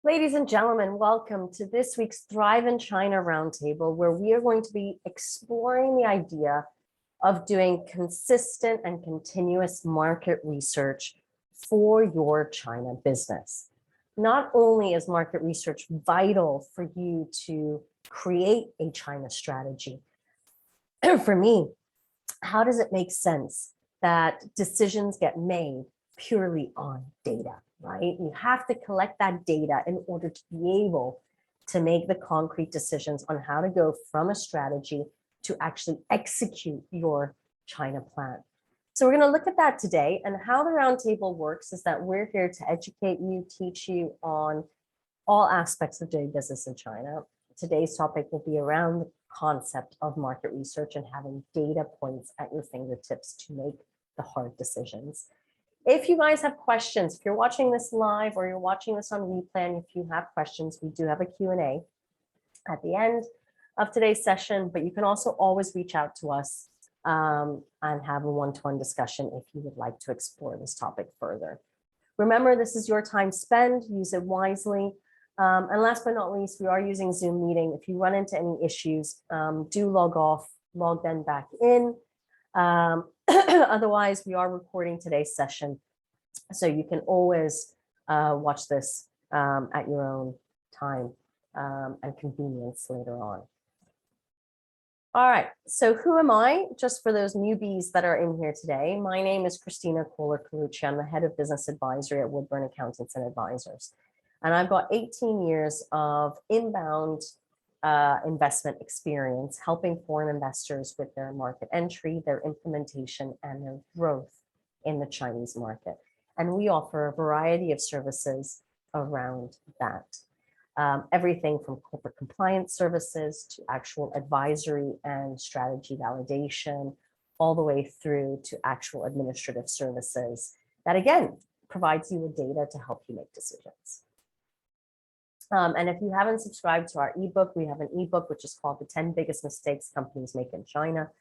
Ladies and gentlemen, welcome to this week's Thrive in China Roundtable, where we are going to be exploring the idea of doing consistent and continuous market research for your China business. Not only is market research vital for you to create a China strategy, for me, how does it make sense that decisions get made purely on data, right? You have to collect that data in order to be able to make the concrete decisions on how to go from a strategy to actually execute your China plan. So we're going to look at that today, and how the roundtable works is that we're here to educate you, teach you on all aspects of doing business in China. Today's topic will be around the concept of market research and having data points at your fingertips to make the hard decisions. If you guys have questions, if you're watching this live or you're watching this on replay, and if you have questions, we do have a Q&A at the end of today's session, but you can also always reach out to us and have a one-to-one discussion if you would like to explore this topic further. Remember, this is your time spent, use it wisely. And last but not least, we are using Zoom meeting. If you run into any issues, do log off, log then back in. Otherwise, we are recording today's session, so you can always watch this at your own time and convenience later on. All right, so who am I? Just for those newbies that are in here today, my name is Kristina Koehler-Coluccia. I'm the head of business advisory at Woodburn Accountants and Advisors. And I've got 18 years of inbound investment experience, helping foreign investors with their market entry, their implementation, and their growth in the Chinese market. And we offer a variety of services around that. Everything from corporate compliance services to actual advisory and strategy validation, all the way through to actual administrative services that, again, provides you with data to help you make decisions. And if you haven't subscribed to our ebook, we have an ebook which is called The 10 Biggest Mistakes Companies Make in China.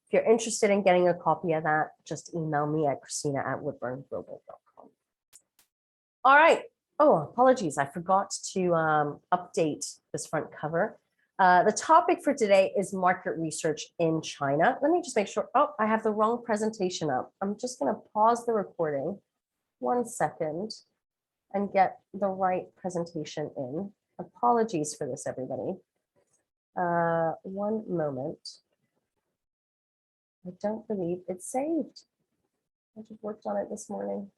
If you're interested in getting a copy of that, just email me at Kristina@woodburnglobal.com. All right. Oh, apologies. I forgot to update this front cover. The topic for today is market research in China. Let me just make sure. Oh, I have the wrong presentation up. I'm just going to pause the recording 1 second and get the right presentation in. Apologies for this, everybody. 1 moment. I don't believe it's saved. I just worked on it this morning.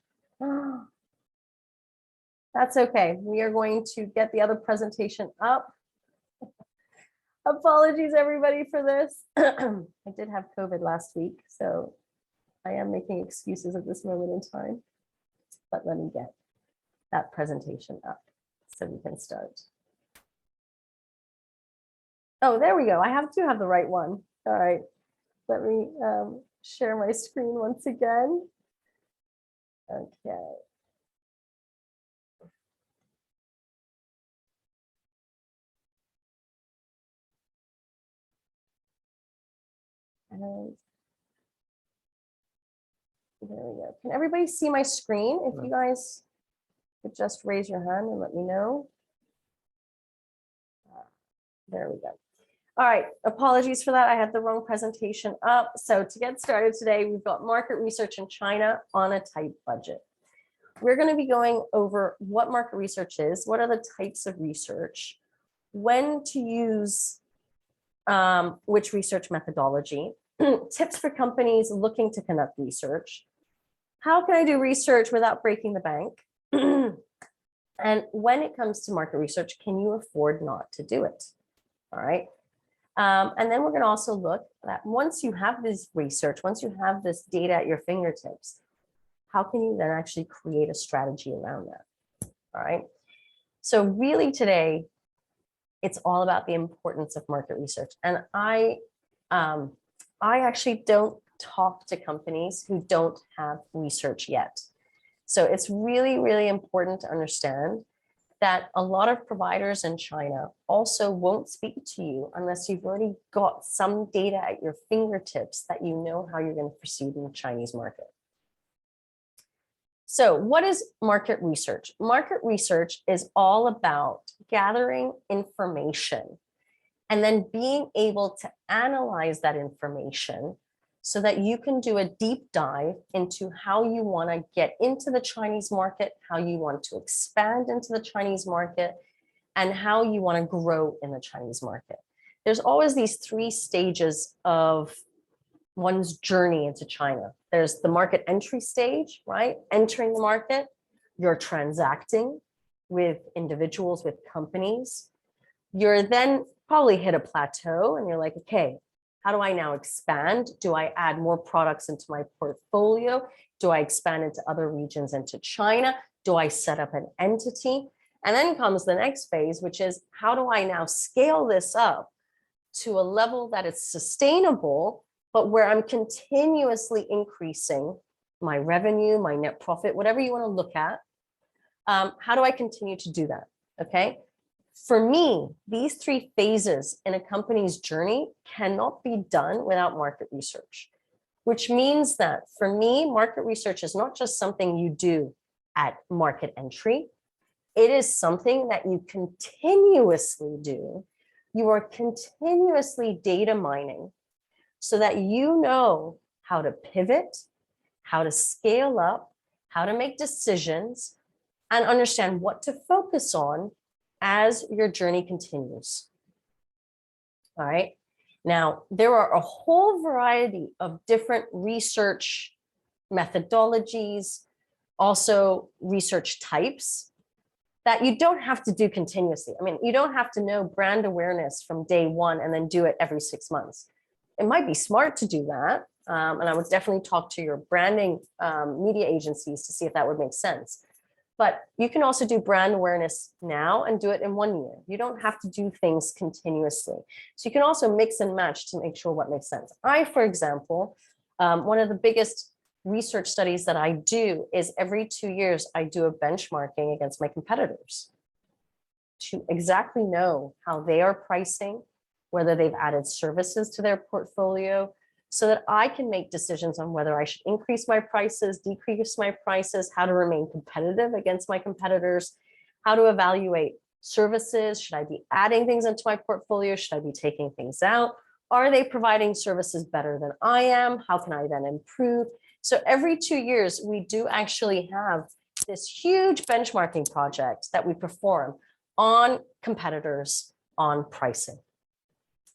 That's okay. We are going to get the other presentation up. Apologies, everybody, for this. I did have COVID last week, so I am making excuses at this moment in time. But let me get that presentation up so we can start. Oh, there we go. I do have the right one. All right. Let me share my screen once again. Okay. And there we go. Can everybody see my screen? If you guys could just raise your hand and let me know. There we go. All right, apologies for that. I had the wrong presentation up. So to get started today, we've got market research in China on a tight budget. We're going to be going over what market research is, what are the types of research, when to use which research methodology, tips for companies looking to conduct research, how can I do research without breaking the bank, and when it comes to market research, can you afford not to do it? All right. And then we're going to also look at, once you have this research, once you have this data at your fingertips, how can you then actually create a strategy around that? All right. So really today, it's all about the importance of market research. And I actually don't talk to companies who don't have research yet. So it's really, really important to understand that a lot of providers in China also won't speak to you unless you've already got some data at your fingertips that you know how you're going to proceed in the Chinese market. So what is market research? Market research is all about gathering information and then being able to analyze that information so that you can do a deep dive into how you want to get into the Chinese market, how you want to expand into the Chinese market, and how you want to grow in the Chinese market. There's always these 3 stages of one's journey into China. There's the market entry stage, right? Entering the market, you're transacting with individuals, with companies. You're then probably hit a plateau and you're like, okay, how do I now expand? Do I add more products into my portfolio? Do I expand into other regions, into China? Do I set up an entity? And then comes the next phase, which is how do I now scale this up to a level that is sustainable, but where I'm continuously increasing my revenue, my net profit, whatever you want to look at. How do I continue to do that? Okay. For me, these 3 phases in a company's journey cannot be done without market research, which means that for me, market research is not just something you do at market entry. It is something that you continuously do. You are continuously data mining so that you know how to pivot, how to scale up, how to make decisions, and understand what to focus on as your journey continues. All right. Now, there are a whole variety of different research methodologies, also research types that you don't have to do continuously. I mean, you don't have to know brand awareness from day 1 and then do it every 6 months. It might be smart to do that. And I would definitely talk to your branding media agencies to see if that would make sense. But you can also do brand awareness now and do it in 1 year. You don't have to do things continuously. So you can also mix and match to make sure what makes sense. I, for example, one of the biggest research studies that I do is every 2 years, I do a benchmarking against my competitors to exactly know how they are pricing, whether they've added services to their portfolio, so that I can make decisions on whether I should increase my prices, decrease my prices, how to remain competitive against my competitors, how to evaluate services. Should I be adding things into my portfolio? Should I be taking things out? Are they providing services better than I am? How can I then improve? So every 2 years, we do actually have this huge benchmarking project that we perform on competitors, on pricing.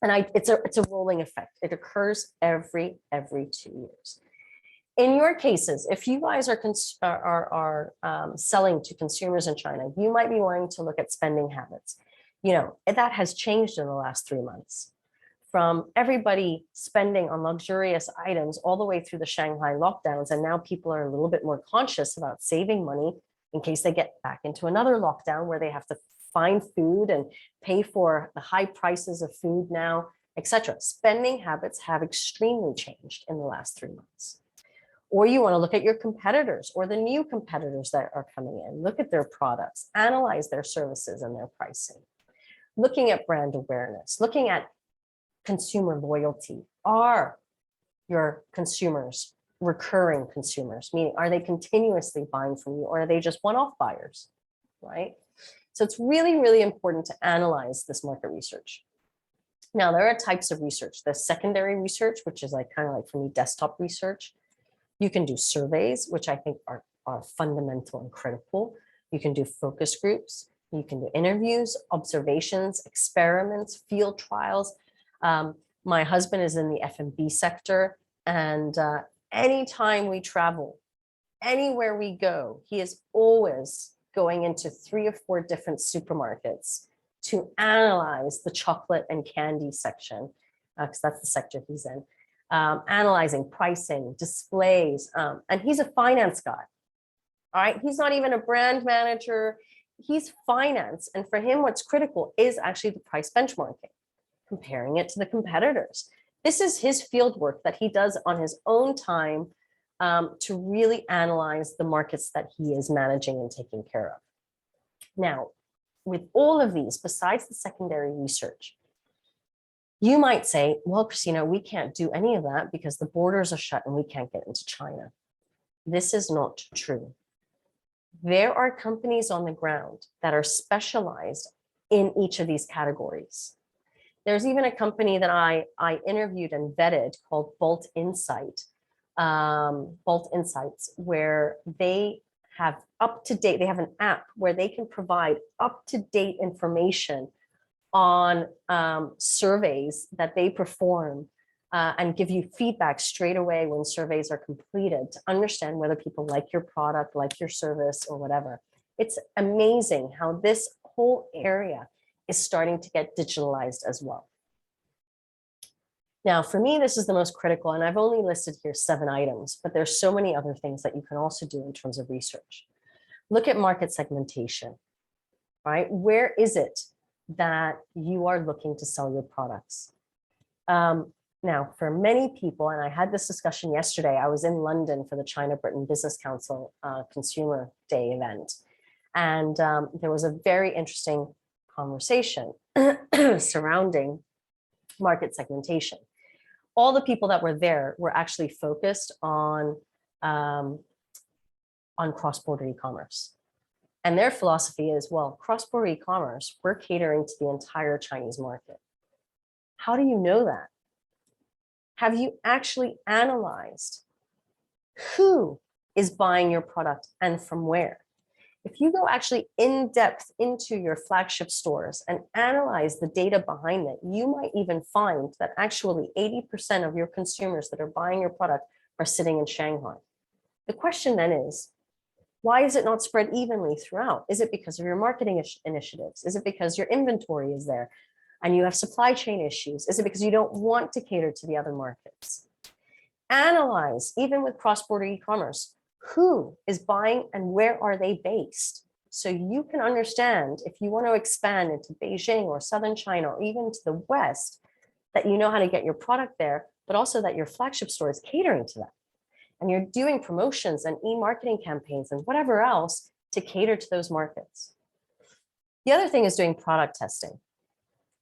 And it's a rolling effect. It occurs every 2 years. In your cases, if you guys are selling to consumers in China, you might be wanting to look at spending habits. You know, that has changed in the last 3 months. From everybody spending on luxurious items all the way through the Shanghai lockdowns, and now people are a little bit more conscious about saving money in case they get back into another lockdown where they have to find food and pay for the high prices of food now, etc. Spending habits have extremely changed in the last 3 months. Or you want to look at your competitors or the new competitors that are coming in, look at their products, analyze their services and their pricing, looking at brand awareness, looking at consumer loyalty. Are your consumers recurring consumers? Meaning, are they continuously buying from you, or are they just one-off buyers, right? So it's really, really important to analyze this market research. Now, there are types of research. There's secondary research, which is like kind of like, for me, desktop research. You can do surveys, which I think are fundamental and critical. You can do focus groups. You can do interviews, observations, experiments, field trials. My husband is in the F&B sector, and anytime we travel, anywhere we go, he is always going into 3 or 4 different supermarkets to analyze the chocolate and candy section, because that's the sector he's in, analyzing pricing, displays, and he's a finance guy. All right, he's not even a brand manager, he's finance. And for him, what's critical is actually the price benchmarking, comparing it to the competitors. This is his field work that he does on his own time to really analyze the markets that he is managing and taking care of. Now, with all of these, besides the secondary research, you might say, well, Kristina, we can't do any of that because the borders are shut and we can't get into China. This is not true. There are companies on the ground that are specialized in each of these categories. There's even a company that I interviewed and vetted called Bolt Insights, where they have up-to-date, they have an app where they can provide up-to-date information on surveys that they perform and give you feedback straight away when surveys are completed to understand whether people like your product, like your service, or whatever. It's amazing how this whole area is starting to get digitalized as well. Now, for me, this is the most critical, and I've only listed here 7 items, but there's so many other things that you can also do in terms of research. Look at market segmentation, right? Where is it that you are looking to sell your products? Now, for many people, and I had this discussion yesterday, I was in London for the China-Britain Business Council Consumer Day event, and there was a very interesting conversation surrounding market segmentation. All the people that were there were actually focused on cross-border e-commerce. And their philosophy is, well, cross-border e-commerce, we're catering to the entire Chinese market. How do you know that? Have you actually analyzed who is buying your product and from where? If you go actually in depth into your flagship stores and analyze the data behind it, you might even find that actually 80% of your consumers that are buying your product are sitting in Shanghai. The question then is, why is it not spread evenly throughout? Is it because of your marketing initiatives? Is it because your inventory is there and you have supply chain issues? Is it because you don't want to cater to the other markets? Analyze, even with cross-border e-commerce, who is buying and where are they based? So you can understand if you want to expand into Beijing or Southern China or even to the West, that you know how to get your product there, but also that your flagship store is catering to that. And you're doing promotions and e-marketing campaigns and whatever else to cater to those markets. The other thing is doing product testing.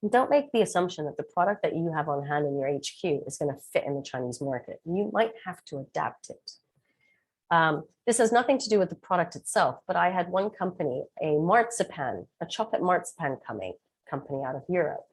Don't make the assumption that the product that you have on hand in your HQ is going to fit in the Chinese market. You might have to adapt it. This has nothing to do with the product itself, but I had one company, a chocolate marzipan company out of Europe,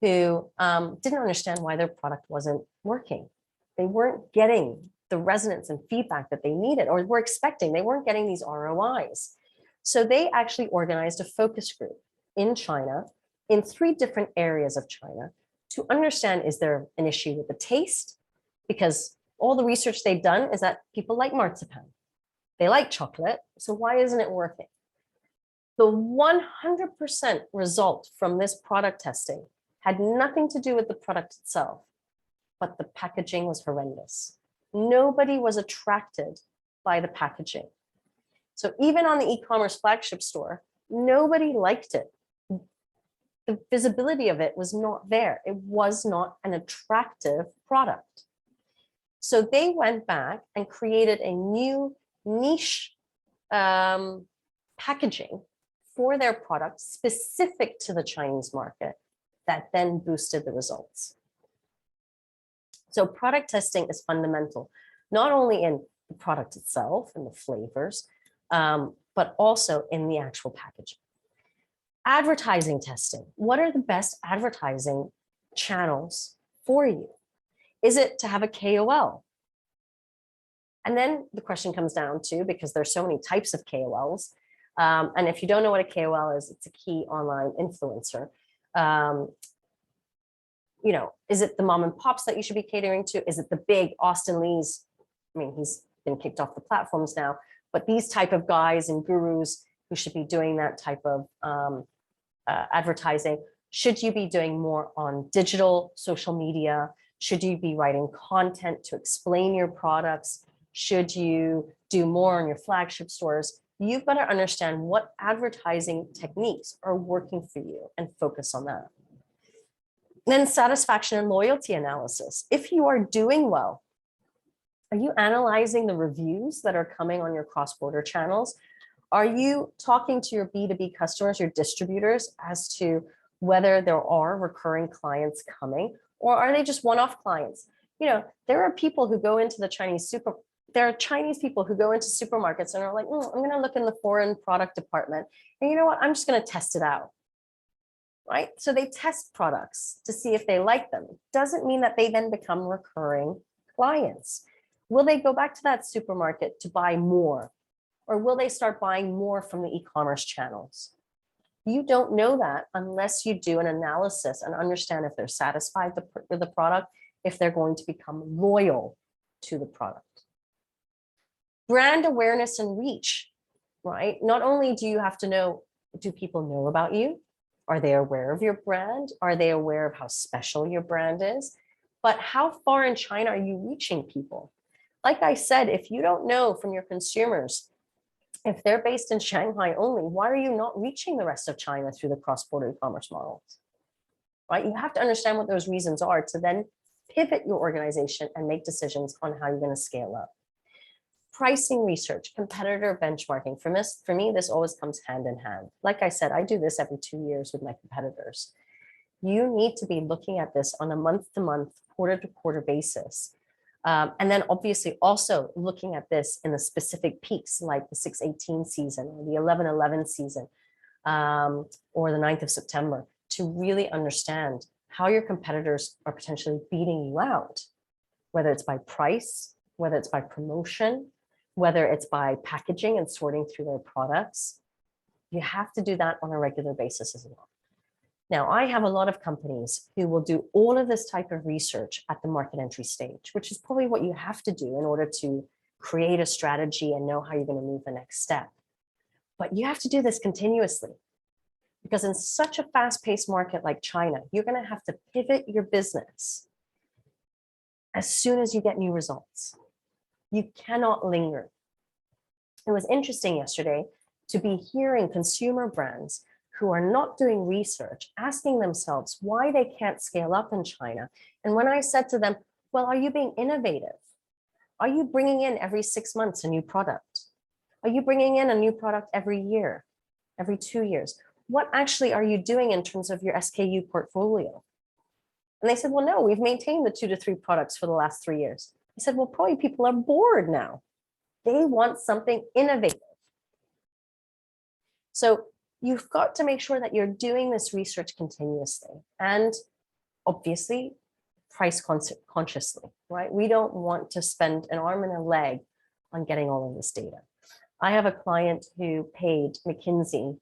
who didn't understand why their product wasn't working. They weren't getting the resonance and feedback that they needed or were expecting. They weren't getting these ROIs. So they actually organized a focus group in China, in 3 different areas of China, to understand, is there an issue with the taste? Because all the research they've done is that people like marzipan. They like chocolate, so why isn't it working? The 100% result from this product testing had nothing to do with the product itself, but the packaging was horrendous. Nobody was attracted by the packaging. So even on the e-commerce flagship store, nobody liked it. The visibility of it was not there. It was not an attractive product. So they went back and created a new niche packaging for their product specific to the Chinese market that then boosted the results. So product testing is fundamental, not only in the product itself and the flavors, but also in the actual packaging. Advertising testing. What are the best advertising channels for you? Is it to have a KOL? And then the question comes down to, because there's so many types of KOLs, and if you don't know what a KOL is, it's a key online influencer. You know, is it the mom and pops that you should be catering to? Is it the big Austin Lee's? I mean, he's been kicked off the platforms now, but these type of guys and gurus who should be doing that type of advertising. Should you be doing more on digital social media? Should you be writing content to explain your products? Should you do more on your flagship stores? You've got to understand what advertising techniques are working for you and focus on that. Then satisfaction and loyalty analysis. If you are doing well, are you analyzing the reviews that are coming on your cross-border channels? Are you talking to your B2B customers, your distributors, as to whether there are recurring clients coming, or are they just one-off clients? You know, there are people who go into the Chinese there are Chinese people who go into supermarkets and are like, I'm going to look in the foreign product department. And you know what? I'm just going to test it out. Right? So they test products to see if they like them. Doesn't mean that they then become recurring clients. Will they go back to that supermarket to buy more? Or will they start buying more from the e-commerce channels? You don't know that unless you do an analysis and understand if they're satisfied with the product, if they're going to become loyal to the product. Brand awareness and reach, right? Not only do you have to know, do people know about you? Are they aware of your brand? Are they aware of how special your brand is? But how far in China are you reaching people? Like I said, if you don't know from your consumers, if they're based in Shanghai only, why are you not reaching the rest of China through the cross-border e-commerce models? Right? You have to understand what those reasons are to then pivot your organization and make decisions on how you're going to scale up. Pricing research, competitor benchmarking. For me, this always comes hand in hand. Like I said, I do this every 2 years with my competitors. You need to be looking at this on a month-to-month, quarter-to-quarter basis. And then obviously also looking at this in the specific peaks like the 6/18 season or the 11/11 season or the 9th of September to really understand how your competitors are potentially beating you out, whether it's by price, whether it's by promotion, whether it's by packaging and sorting through their products. You have to do that on a regular basis as well. Now, I have a lot of companies who will do all of this type of research at the market entry stage, which is probably what you have to do in order to create a strategy and know how you're going to move the next step. But you have to do this continuously because in such a fast-paced market like China, you're going to have to pivot your business as soon as you get new results. You cannot linger. It was interesting yesterday to be hearing consumer brands who are not doing research, asking themselves why they can't scale up in China. And when I said to them, well, are you being innovative? Are you bringing in every 6 months a new product? Are you bringing in a new product every year, every 2 years? What actually are you doing in terms of your SKU portfolio? And they said, well, no, we've maintained the 2 to 3 products for the last 3 years. I said, well, probably people are bored now. They want something innovative. So you've got to make sure that you're doing this research continuously and obviously price consciously, right? We don't want to spend an arm and a leg on getting all of this data. I have a client who paid McKinsey,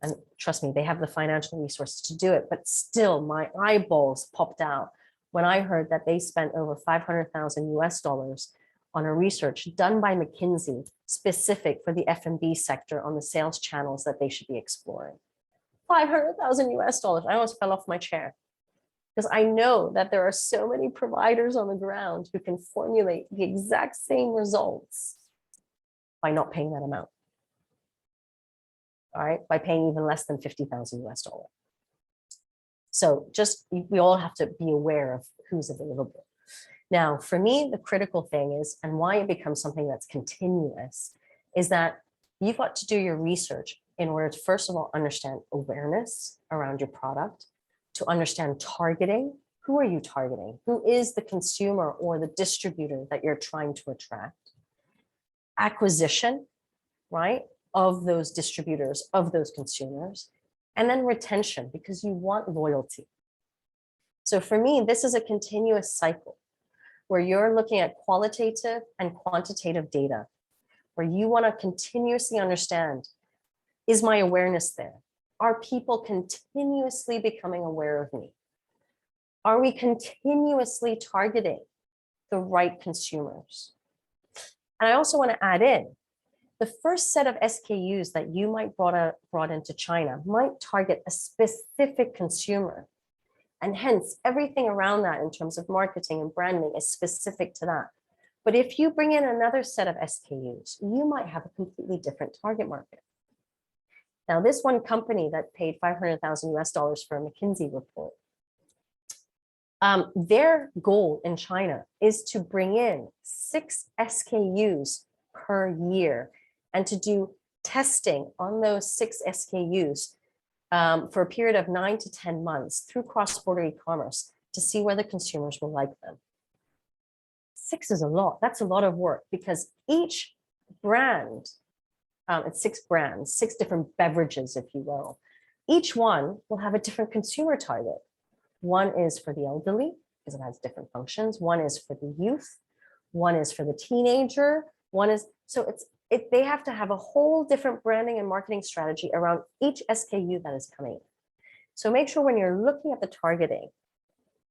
and trust me, they have the financial resources to do it, but still my eyeballs popped out when I heard that they spent over 500,000 US dollars on a research done by McKinsey specific for the F&B sector on the sales channels that they should be exploring. 500,000 US dollars. I almost fell off my chair because I know that there are so many providers on the ground who can formulate the exact same results by not paying that amount. All right, by paying even less than 50,000 US dollars. So just, we all have to be aware of who's available. Now, for me, the critical thing is, and why it becomes something that's continuous, is that you've got to do your research in order to, first of all, understand awareness around your product, to understand targeting. Who are you targeting? Who is the consumer or the distributor that you're trying to attract? Acquisition, right, of those distributors, of those consumers, and then retention, because you want loyalty. So for me, this is a continuous cycle where you're looking at qualitative and quantitative data, where you want to continuously understand, is my awareness there? Are people continuously becoming aware of me? Are we continuously targeting the right consumers? And I also want to add in, the first set of SKUs that you might brought into China might target a specific consumer. And hence, everything around that in terms of marketing and branding is specific to that. But if you bring in another set of SKUs, you might have a completely different target market. Now, this one company that paid 500,000 US dollars for a McKinsey report, their goal in China is to bring in 6 SKUs per year and to do testing on those 6 SKUs for a period of 9 to 10 months through cross-border e-commerce to see whether consumers will like them. 6 is a lot. That's a lot of work because each brand, it's 6 brands, 6 different beverages, if you will. Each one will have a different consumer target. One is for the elderly because it has different functions. One is for the youth. One is for the teenager. One is, so they have to have a whole different branding and marketing strategy around each SKU that is coming. So make sure when you're looking at the targeting,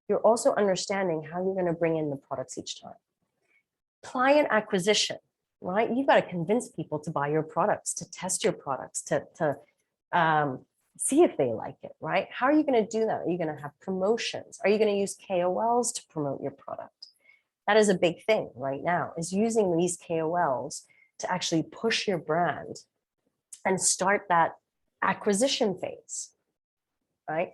you're also understanding how you're going to bring in the products each time. Client acquisition, right? You've got to convince people to buy your products, to test your products, to see if they like it, right? How are you going to do that? Are you going to have promotions? Are you going to use KOLs to promote your product? That is a big thing right now, is using these KOLs to actually push your brand and start that acquisition phase, right?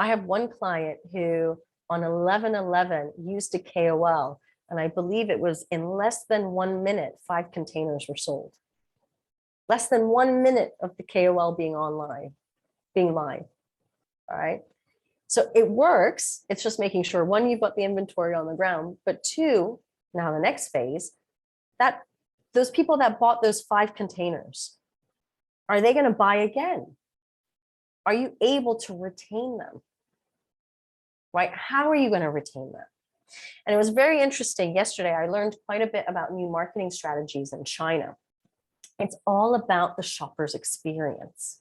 I have one client who on 11/11 used a KOL, and I believe it was in less than 1 minute, 5 containers were sold. Less than 1 minute of the KOL being online, being live, all right? So it works. It's just making sure, one, you've got the inventory on the ground, but two, now the next phase, that those people that bought those 5 containers, are they going to buy again? Are you able to retain them? Right? How are you going to retain them? And it was very interesting. Yesterday, I learned quite a bit about new marketing strategies in China. It's all about the shopper's experience.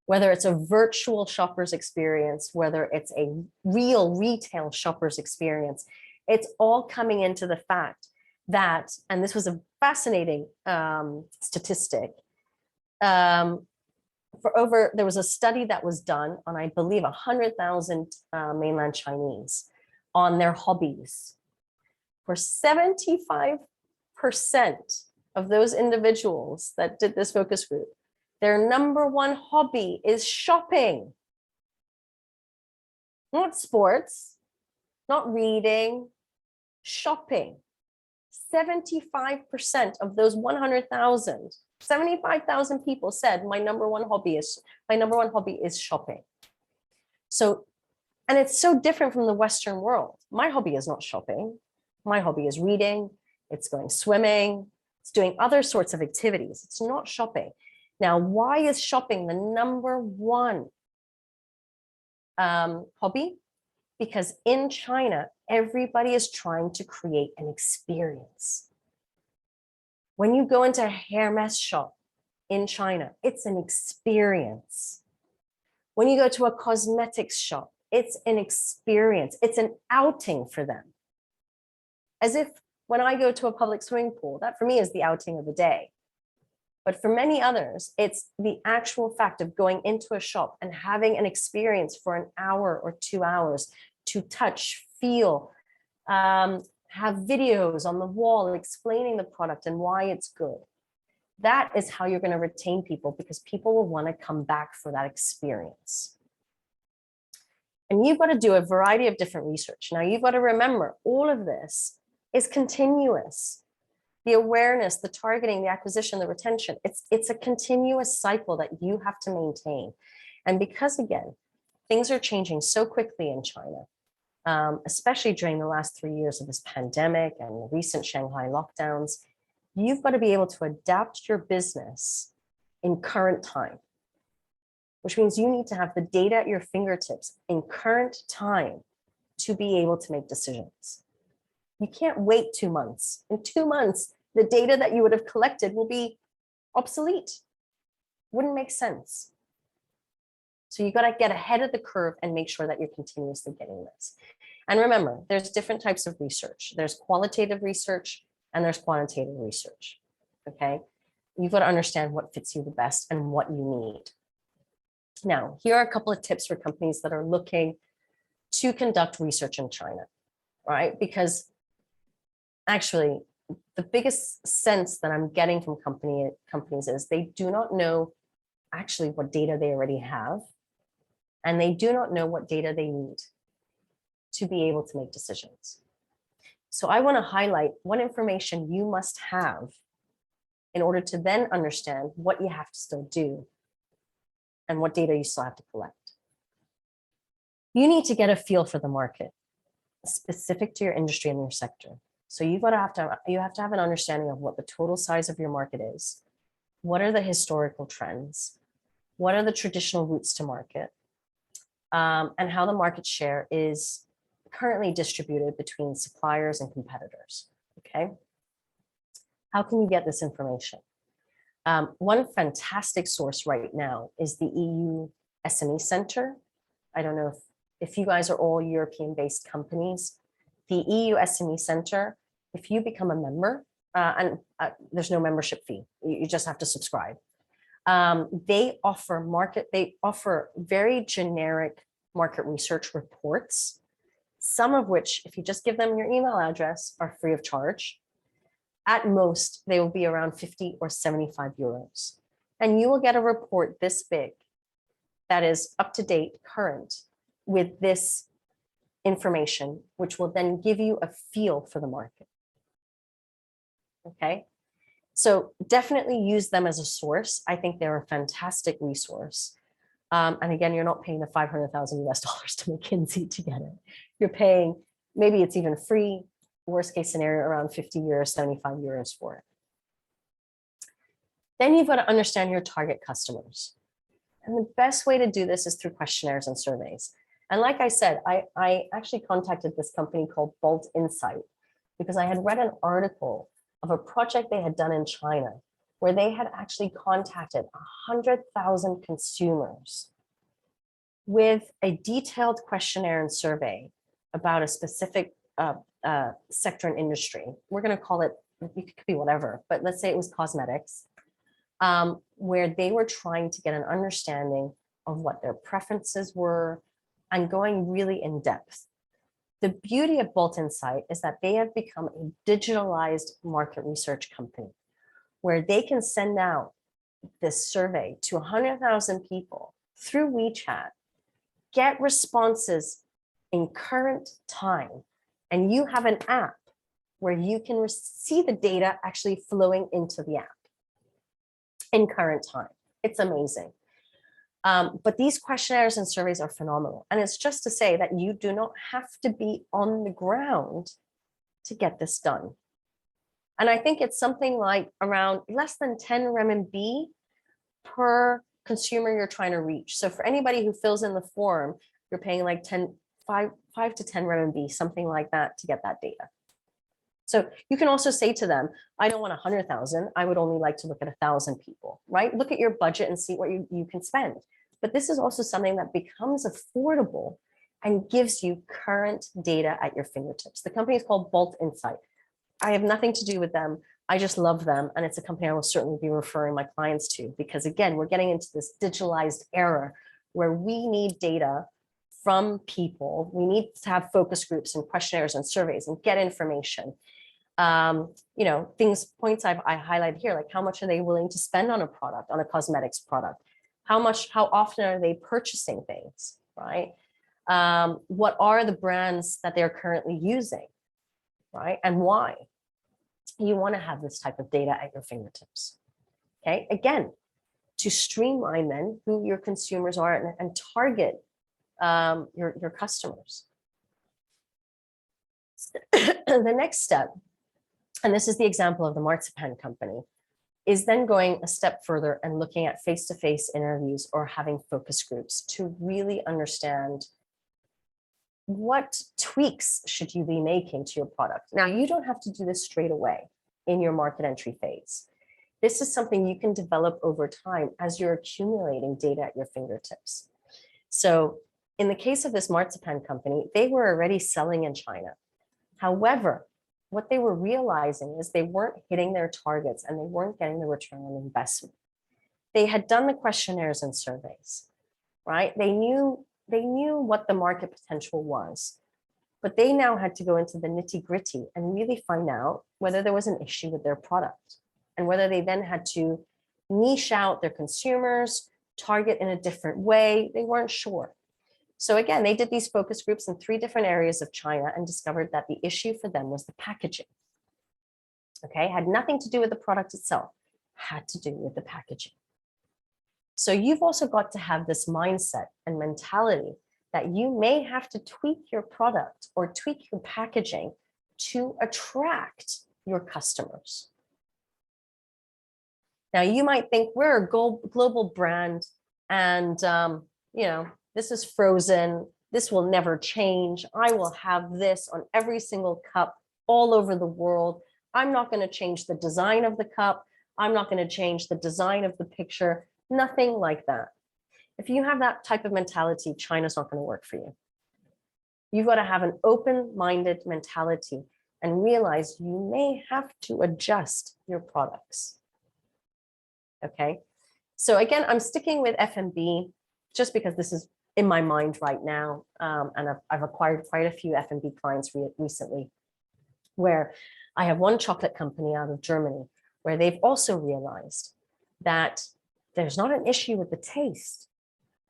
Whether it's a virtual shopper's experience, whether it's a real retail shopper's experience, it's all coming into the fact that, and this was a fascinating statistic, there was a study that was done on, I believe, 100,000 mainland Chinese on their hobbies. For 75% of those individuals that did this focus group, their number one hobby is shopping. Not sports, not reading, shopping. 75% of those 100,000, 75,000 people said my number one hobby is shopping. So, and it's so different from the Western world. My hobby is not shopping. My hobby is reading, it's going swimming, it's doing other sorts of activities. It's not shopping. Now, why is shopping the number one hobby? Because in China, everybody is trying to create an experience. When you go into a Hermes shop in China, it's an experience. When you go to a cosmetics shop, it's an experience. It's an outing for them. As if when I go to a public swimming pool, that for me is the outing of the day. But for many others, it's the actual fact of going into a shop and having an experience for an hour or 2 hours to touch, feel, have videos on the wall explaining the product and why it's good. That is how you're going to retain people, because people will want to come back for that experience. And you've got to do a variety of different research. Now, you've got to remember, all of this is continuous. The awareness, the targeting, the acquisition, the retention, it's a continuous cycle that you have to maintain. And because, again, things are changing so quickly in China, especially during the last 3 years of this pandemic and the recent Shanghai lockdowns, you've got to be able to adapt your business in current time, which means you need to have the data at your fingertips in current time to be able to make decisions. You can't wait 2 months. In 2 months, the data that you would have collected will be obsolete. Wouldn't make sense. So you got to get ahead of the curve and make sure that you're continuously getting this. And remember, there's different types of research. There's qualitative research and there's quantitative research, okay? You've got to understand what fits you the best and what you need. Now, here are a couple of tips for companies that are looking to conduct research in China, right? Because actually, the biggest sense that I'm getting from companies is they do not know actually what data they already have, and they do not know what data they need to be able to make decisions. So I want to highlight what information you must have in order to then understand what you have to still do and what data you still have to collect. You need to get a feel for the market. specific to your industry and your sector. So you have to have an understanding of what the total size of your market is. What are the historical trends? What are the traditional routes to market? And how the market share is currently distributed between suppliers and competitors, okay? How can you get this information? One fantastic source right now is the EU SME Center. I don't know if you guys are all European-based companies. The EU SME Center, if you become a member, there's no membership fee, you just have to subscribe. They offer very generic market research reports, some of which, if you just give them your email address, are free of charge. At most, they will be around 50 or 75 euros. And you will get a report this big that is up to date, current, with this information, which will then give you a feel for the market. Okay, so definitely use them as a source. I think they're a fantastic resource. And again, you're not paying the 500,000 US dollars to McKinsey to get it. You're paying, maybe it's even free, worst case scenario, around 50 euros, 75 euros for it. Then you've got to understand your target customers. And the best way to do this is through questionnaires and surveys. And like I said, I actually contacted this company called Bolt Insight because I had read an article of a project they had done in China where they had actually contacted 100,000 consumers with a detailed questionnaire and survey about a specific sector and industry. We're going to call it, it could be whatever, but let's say it was cosmetics, where they were trying to get an understanding of what their preferences were and going really in depth. The beauty of Bolt Insight is that they have become a digitalized market research company where they can send out this survey to 100,000 people through WeChat, get responses in current time, and you have an app where you can see the data actually flowing into the app in current time. It's amazing. But these questionnaires and surveys are phenomenal. And it's just to say that you do not have to be on the ground to get this done. And I think it's something like around less than 10 RMB per consumer you're trying to reach. So for anybody who fills in the form, you're paying like 5 to 10 RMB, something like that, to get that data. So you can also say to them, I don't want 100,000, I would only like to look at 1,000 people, right? Look at your budget and see what you can spend. But this is also something that becomes affordable and gives you current data at your fingertips. The company is called Bolt Insight. I have nothing to do with them. I just love them. And it's a company I will certainly be referring my clients to, because again, we're getting into this digitalized era where we need data from people. We need to have focus groups and questionnaires and surveys and get information. You know, points I highlight here, like how much are they willing to spend on a product, on a cosmetics product? How often are they purchasing things, right? What are the brands that they're currently using, right? And why? You want to have this type of data at your fingertips, okay? Again, to streamline then who your consumers are and target your customers. The next step, and this is the example of the marzipan company, is then going a step further and looking at face-to-face interviews or having focus groups to really understand what tweaks should you be making to your product. Now, you don't have to do this straight away in your market entry phase. This is something you can develop over time as you're accumulating data at your fingertips. So in the case of this marzipan company, they were already selling in China. However, what they were realizing is they weren't hitting their targets and they weren't getting the return on investment. They had done the questionnaires and surveys, right? They knew what the market potential was, but they now had to go into the nitty-gritty and really find out whether there was an issue with their product and whether they then had to niche out their consumers, target in a different way. They weren't sure. So again, they did these focus groups in 3 different areas of China and discovered that the issue for them was the packaging. Okay, had nothing to do with the product itself, had to do with the packaging. So you've also got to have this mindset and mentality that you may have to tweak your product or tweak your packaging to attract your customers. Now, you might think we're a global brand and, this is frozen. This will never change. I will have this on every single cup all over the world. I'm not going to change the design of the cup. I'm not going to change the design of the picture. Nothing like that. If you have that type of mentality, China's not going to work for you. You've got to have an open-minded mentality and realize you may have to adjust your products. Okay. So again, I'm sticking with F&B just because this is in my mind right now. And I've acquired quite a few F&B clients recently, where I have one chocolate company out of Germany where they've also realized that there's not an issue with the taste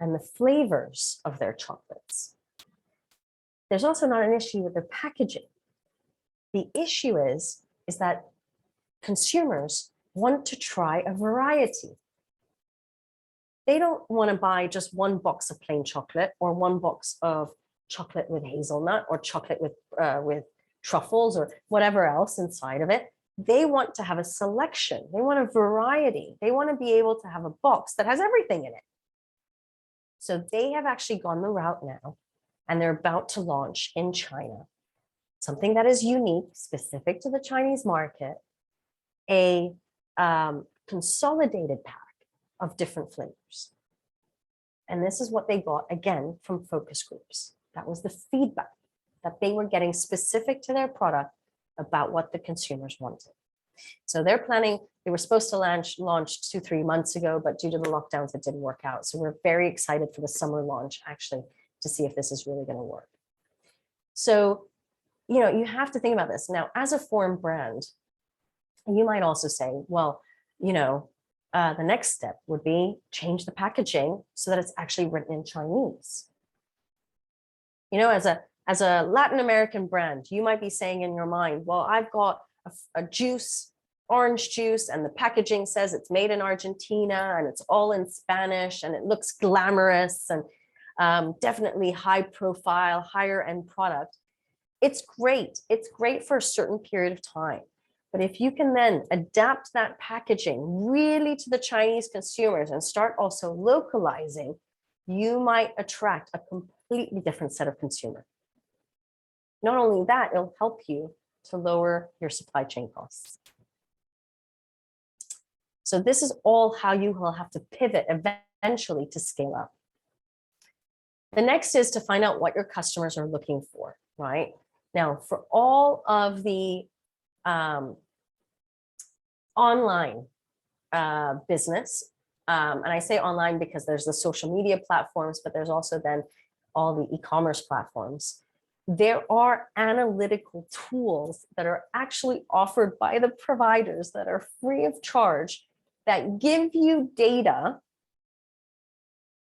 and the flavors of their chocolates. There's also not an issue with their packaging. The issue is that consumers want to try a variety. They don't want to buy just one box of plain chocolate or one box of chocolate with hazelnut or chocolate with truffles or whatever else inside of it. They want to have a selection. They want a variety. They want to be able to have a box that has everything in it. So they have actually gone the route now, and they're about to launch in China something that is unique, specific to the Chinese market, a consolidated pack of different flavors. And this is what they got, again, from focus groups. That was the feedback that they were getting specific to their product about what the consumers wanted. So they're planning, they were supposed to launch 2-3 months ago, but due to the lockdowns, it didn't work out. So we're very excited for the summer launch, actually, to see if this is really going to work. So, you have to think about this. Now, as a foreign brand, you might also say, well, the next step would be change the packaging so that it's actually written in Chinese. As a Latin American brand, you might be saying in your mind, well, I've got a juice, orange juice, and the packaging says it's made in Argentina and it's all in Spanish and it looks glamorous and definitely high profile, higher end product. It's great. It's great for a certain period of time. But if you can then adapt that packaging really to the Chinese consumers and start also localizing, you might attract a completely different set of consumer. Not only that, it'll help you to lower your supply chain costs. So this is all how you will have to pivot eventually to scale up. The next is to find out what your customers are looking for, right? Now, for all of the online business, and I say online because there's the social media platforms, but there's also then all the e-commerce platforms. There are analytical tools that are actually offered by the providers that are free of charge that give you data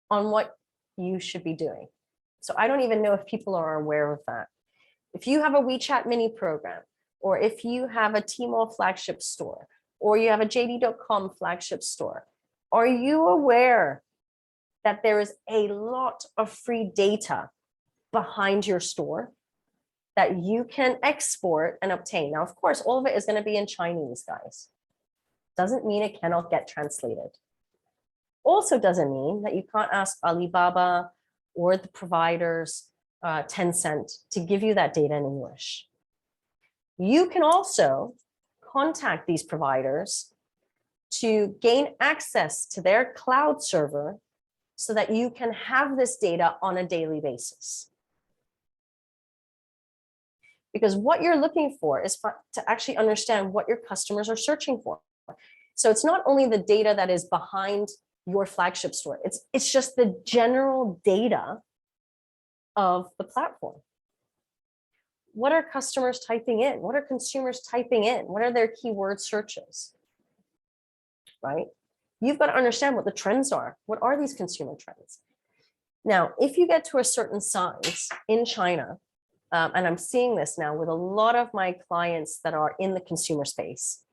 on what you should be doing. So I don't even know if people are aware of that. If you have a WeChat mini program, or if you have a Tmall flagship store, or you have a JD.com flagship store, are you aware that there is a lot of free data behind your store that you can export and obtain? Now, of course, all of it is going to be in Chinese, guys. Doesn't mean it cannot get translated. Also doesn't mean that you can't ask Alibaba or the providers, Tencent, to give you that data in English. You can also contact these providers to gain access to their cloud server so that you can have this data on a daily basis. Because what you're looking for is to actually understand what your customers are searching for. So it's not only the data that is behind your flagship store, it's just the general data of the platform. What are customers typing in? What are consumers typing in? What are their keyword searches? Right? You've got to understand what the trends are. What are these consumer trends? Now, if you get to a certain size in China, and I'm seeing this now with a lot of my clients that are in the consumer space,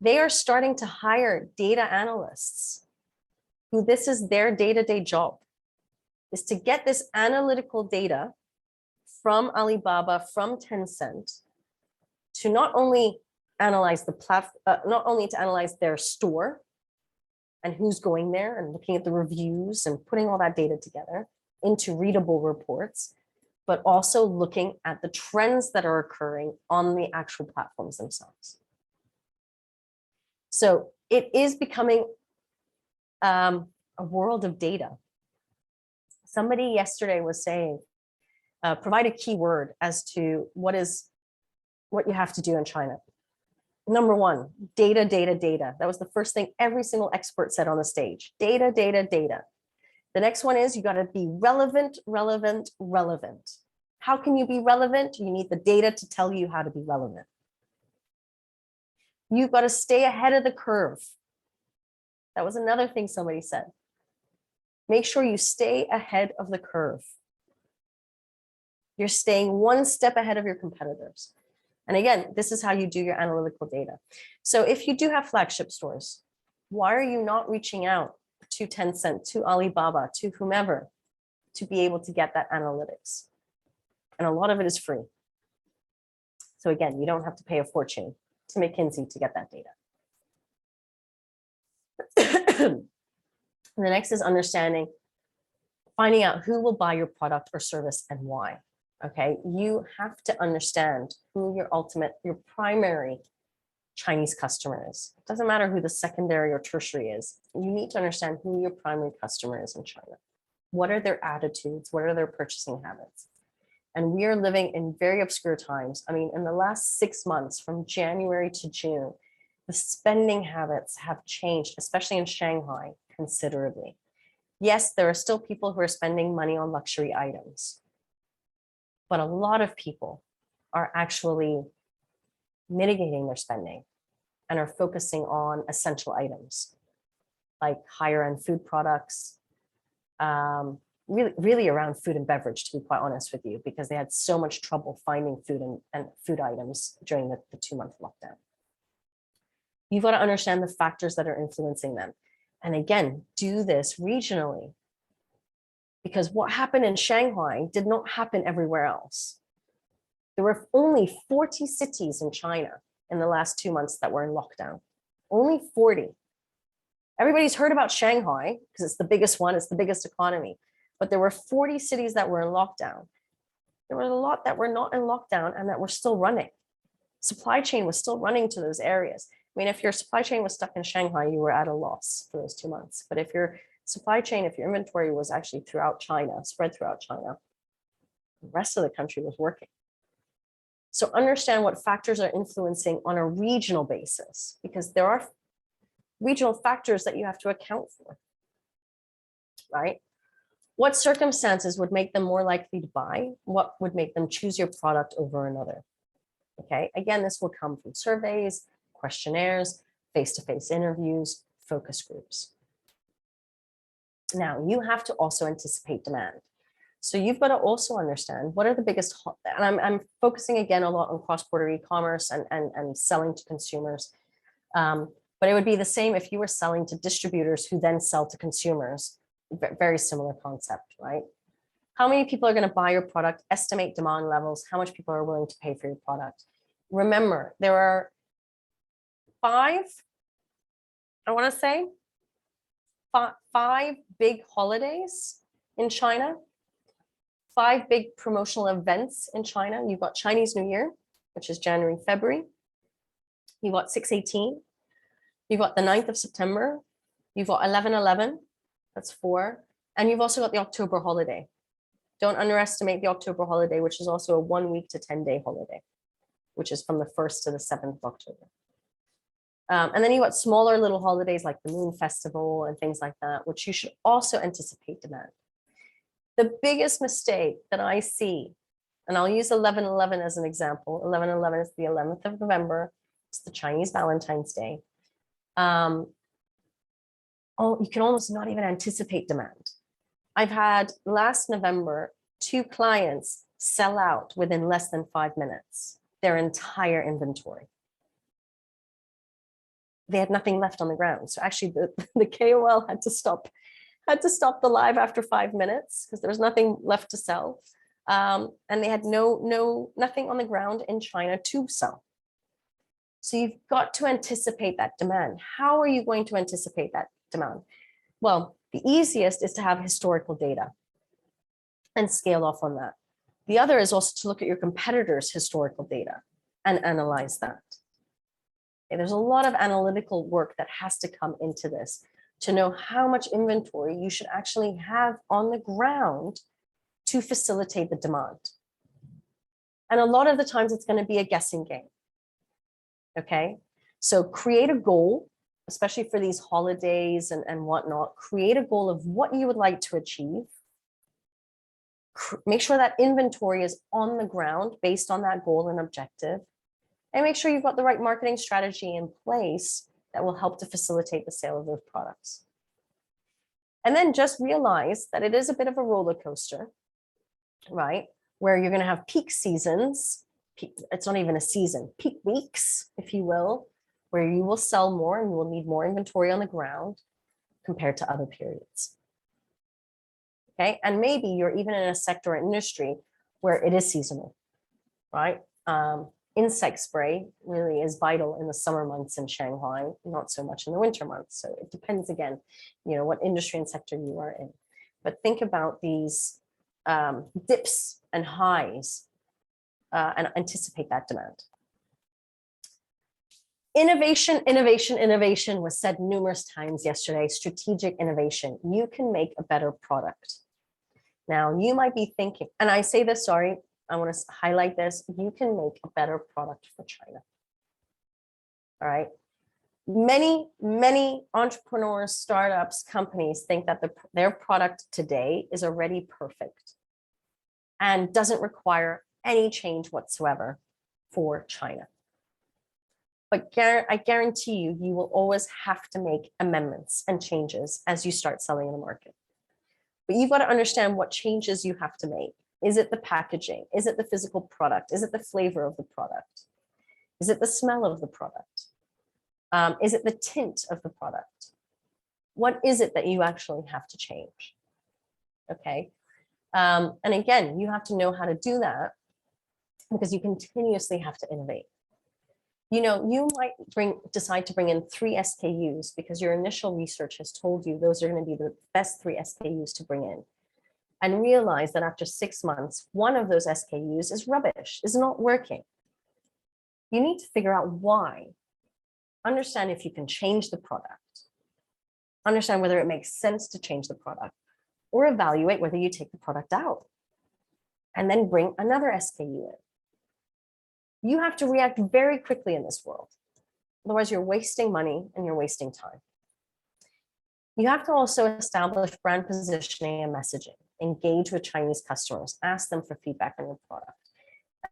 they are starting to hire data analysts who this is their day-to-day job. is to get this analytical data from Alibaba, from Tencent, to not only analyze the platform, not only to analyze their store and who's going there and looking at the reviews and putting all that data together into readable reports, but also looking at the trends that are occurring on the actual platforms themselves. So it is becoming a world of data. Somebody yesterday was saying, provide a keyword as to what you have to do in China. Number one, data, data, data. That was the first thing every single expert said on the stage. Data, data, data. The next one is you got to be relevant, relevant, relevant. How can you be relevant? You need the data to tell you how to be relevant. You've got to stay ahead of the curve. That was another thing somebody said. Make sure you stay ahead of the curve. You're staying one step ahead of your competitors. And again, this is how you do your analytical data. So if you do have flagship stores, why are you not reaching out to Tencent, to Alibaba, to whomever to be able to get that analytics? And a lot of it is free. So again, you don't have to pay a fortune to McKinsey to get that data. And the next is understanding, finding out who will buy your product or service and why. Okay, you have to understand who your primary Chinese customer is. It doesn't matter who the secondary or tertiary is. You need to understand who your primary customer is in China. What are their attitudes? What are their purchasing habits? And we are living in very obscure times. I mean, in the last 6 months, from January to June, the spending habits have changed, especially in Shanghai, considerably. Yes, there are still people who are spending money on luxury items, but a lot of people are actually mitigating their spending and are focusing on essential items like higher end food products, really around food and beverage, to be quite honest with you, because they had so much trouble finding food and food items during the 2-month lockdown. You've got to understand the factors that are influencing them. And again, do this regionally, because what happened in Shanghai did not happen everywhere else. There were only 40 cities in China in the last 2 months that were in lockdown. Only 40. Everybody's heard about Shanghai because it's the biggest one, it's the biggest economy. But there were 40 cities that were in lockdown. There were a lot that were not in lockdown and that were still running. Supply chain was still running to those areas. I mean, if your supply chain was stuck in Shanghai, you were at a loss for those 2 months. But if your supply chain, if your inventory was actually throughout China, spread throughout China, the rest of the country was working. So understand what factors are influencing on a regional basis, because there are regional factors that you have to account for, right? What circumstances would make them more likely to buy? What would make them choose your product over another? Okay, again, this will come from surveys, questionnaires, face-to-face interviews, focus groups. Now, you have to also anticipate demand. So you've got to also understand what are the biggest, and I'm focusing again a lot on cross-border e-commerce and selling to consumers. But it would be the same if you were selling to distributors who then sell to consumers. Very similar concept, right? How many people are going to buy your product? Estimate demand levels. How much people are willing to pay for your product? Remember, there are 5 big holidays in China, 5 big promotional events in China. You've got Chinese New Year, which is January, February. You've got 6/18. You've got the 9th of September. You've got 11/11. That's 4. And you've also got the October holiday. Don't underestimate the October holiday, which is also a 1 week to 10-day holiday, which is from the 1st to the 7th of October. And then you've got smaller little holidays like the Moon Festival and things like that, which you should also anticipate demand. The biggest mistake that I see, and I'll use 11/11 as an example. 11/11 is the 11th of November. It's the Chinese Valentine's Day. You can almost not even anticipate demand. I've had last November 2 clients sell out within less than 5 minutes, their entire inventory. They had nothing left on the ground. So actually the KOL had to stop had to stop the live after 5 minutes because there was nothing left to sell. And they had nothing on the ground in China to sell. So you've got to anticipate that demand. How are you going to anticipate that demand? Well, the easiest is to have historical data and scale off on that. The other is also to look at your competitors' historical data and analyze that. Okay, there's a lot of analytical work that has to come into this to know how much inventory you should actually have on the ground to facilitate the demand. And a lot of the times it's going to be a guessing game. Okay, so create a goal, especially for these holidays and whatnot. Create a goal of what you would like to achieve. Make sure that inventory is on the ground based on that goal and objective. And make sure you've got the right marketing strategy in place that will help to facilitate the sale of those products. And then just realize that it is a bit of a roller coaster, right? Where you're going to have peak seasons. It's not even a season, peak weeks, if you will, where you will sell more and you will need more inventory on the ground compared to other periods. Okay, and maybe you're even in a sector or industry where it is seasonal, right? Insect spray really is vital in the summer months in Shanghai, not so much in the winter months. So it depends again, what industry and sector you are in. But think about these dips and highs and anticipate that demand. Innovation, innovation, innovation was said numerous times yesterday. Strategic innovation. You can make a better product. Now, you might be thinking, and I say this, sorry, I want to highlight this. You can make a better product for China. All right. Many entrepreneurs, startups, companies think that their product today is already perfect and doesn't require any change whatsoever for China. But I guarantee you, you will always have to make amendments and changes as you start selling in the market. But you've got to understand what changes you have to make. Is it the packaging? Is it the physical product? Is it the flavor of the product? Is it the smell of the product? Is it the tint of the product? What is it that you actually have to change? Okay. And again, you have to know how to do that because you continuously have to innovate. You might decide to bring in 3 SKUs because your initial research has told you those are going to be the best 3 SKUs to bring in. And realize that after 6 months, one of those SKUs is rubbish, is not working. You need to figure out why. Understand if you can change the product. Understand whether it makes sense to change the product, or evaluate whether you take the product out and then bring another SKU in. You have to react very quickly in this world. Otherwise, you're wasting money and you're wasting time. You have to also establish brand positioning and messaging. Engage with Chinese customers. Ask them for feedback on your product.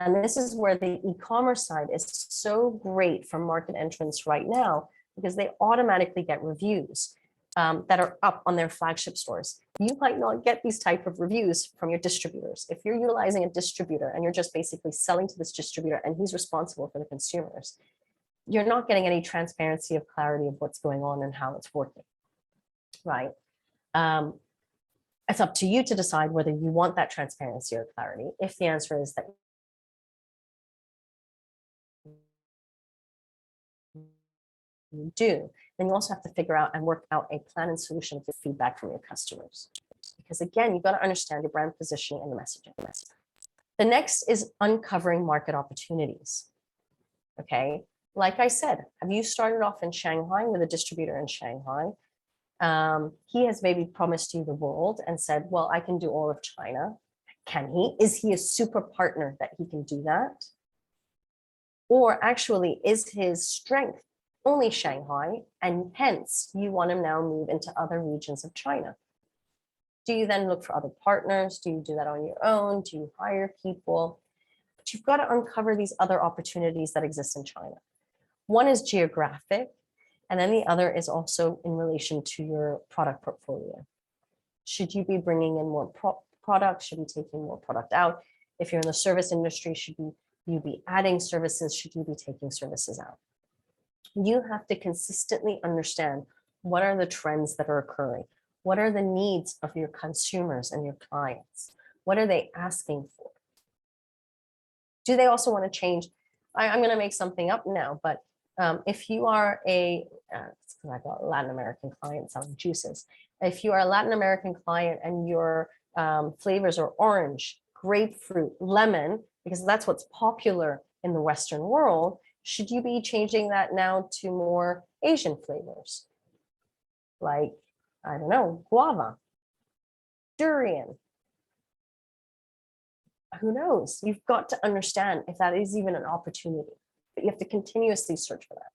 And this is where the e-commerce side is so great for market entrants right now because they automatically get reviews that are up on their flagship stores. You might not get these type of reviews from your distributors. If you're utilizing a distributor and you're just basically selling to this distributor and he's responsible for the consumers, you're not getting any transparency of clarity of what's going on and how it's working, right? It's up to you to decide whether you want that transparency or clarity. If the answer is that you do, then you also have to figure out and work out a plan and solution for feedback from your customers. Because again, you've got to understand your brand positioning and the messaging. The next is uncovering market opportunities. Okay, like I said, have you started off in Shanghai with a distributor in Shanghai? He has maybe promised you the world and said, well, I can do all of China. Can he? Is he a super partner that he can do that? Or actually, is his strength only Shanghai, and hence you want to now move into other regions of China? Do you then look for other partners? Do you do that on your own? Do you hire people? But you've got to uncover these other opportunities that exist in China. One is geographic, and then the other is also in relation to your product portfolio. Should you be bringing in more products? Should you be taking more product out? If you're in the service industry, should you be adding services? Should you be taking services out? You have to consistently understand what are the trends that are occurring. What are the needs of your consumers and your clients? What are they asking for? Do they also want to change? I'm going to make something up now, but if you are because I've got Latin American clients selling juices. If you are a Latin American client and your flavors are orange, grapefruit, lemon, because that's what's popular in the Western world, should you be changing that now to more Asian flavors? Like, I don't know, guava, durian. Who knows? You've got to understand if that is even an opportunity, but you have to continuously search for that.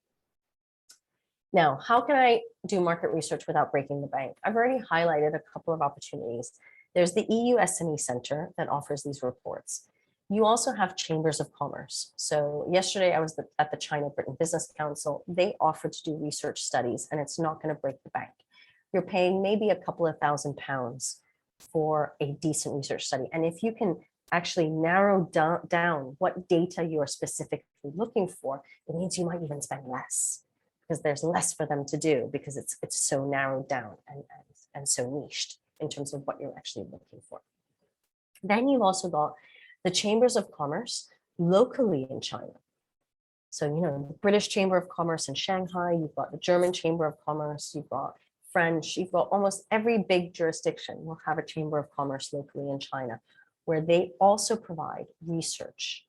Now, how can I do market research without breaking the bank? I've already highlighted a couple of opportunities. There's the EU SME Center that offers these reports. You also have chambers of commerce. So yesterday I was at the China-Britain Business Council. They offered to do research studies, and it's not going to break the bank. You're paying maybe a couple of £1,000 for a decent research study. And if you can actually narrow down what data you're specifically looking for, it means you might even spend less, because there's less for them to do, because it's so narrowed down and so niched in terms of what you're actually looking for. Then you've also got the chambers of commerce locally in China. So, the British Chamber of Commerce in Shanghai, you've got the German Chamber of Commerce, you've got French, you've got almost every big jurisdiction will have a Chamber of Commerce locally in China, where they also provide research.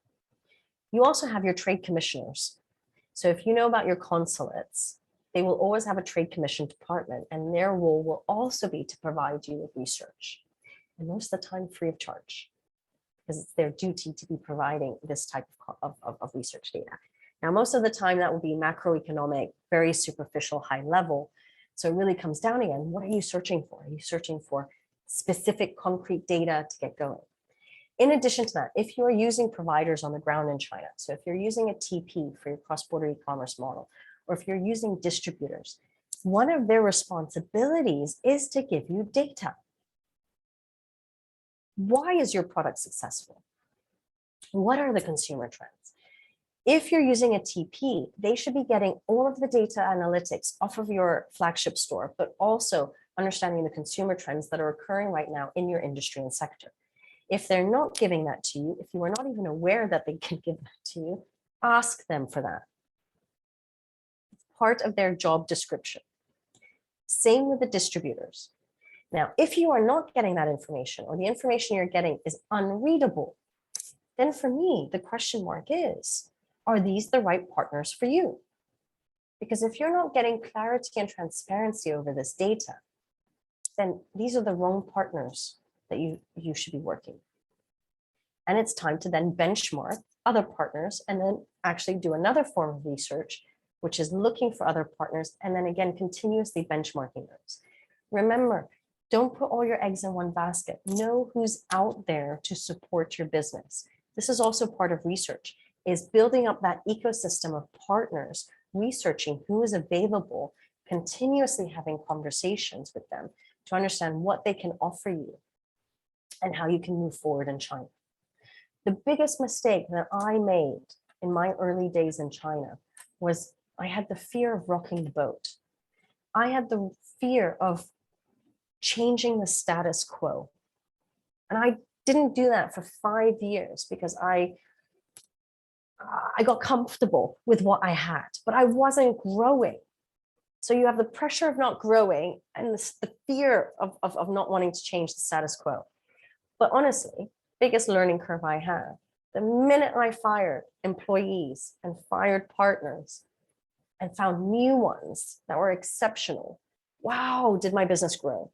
You also have your trade commissioners. So if you know about your consulates, they will always have a trade commission department, and their role will also be to provide you with research. And most of the time free of charge, because it's their duty to be providing this type of research data. Now, most of the time that will be macroeconomic, very superficial, high level. So it really comes down again, what are you searching for? Are you searching for specific concrete data to get going? In addition to that, if you are using providers on the ground in China, so if you're using a TP for your cross-border e-commerce model, or if you're using distributors, one of their responsibilities is to give you data. Why is your product successful? What are the consumer trends? If you're using a TP, they should be getting all of the data analytics off of your flagship store, but also understanding the consumer trends that are occurring right now in your industry and sector. If they're not giving that to you, if you are not even aware that they can give that to you, ask them for that. It's part of their job description. Same with the distributors. Now, if you are not getting that information, or the information you're getting is unreadable, then for me, the question mark is, are these the right partners for you? Because if you're not getting clarity and transparency over this data, then these are the wrong partners that you should be working. And it's time to then benchmark other partners and then actually do another form of research, which is looking for other partners and then again, continuously benchmarking those. Remember, don't put all your eggs in one basket. Know who's out there to support your business. This is also part of research, is building up that ecosystem of partners, researching who is available, continuously having conversations with them to understand what they can offer you and how you can move forward in China. The biggest mistake that I made in my early days in China was I had the fear of rocking the boat. I had the fear of changing the status quo. And I didn't do that for 5 years because I got comfortable with what I had, but I wasn't growing. So you have the pressure of not growing and the fear of not wanting to change the status quo. But honestly, biggest learning curve I had, the minute I fired employees and fired partners and found new ones that were exceptional, wow, did my business grow.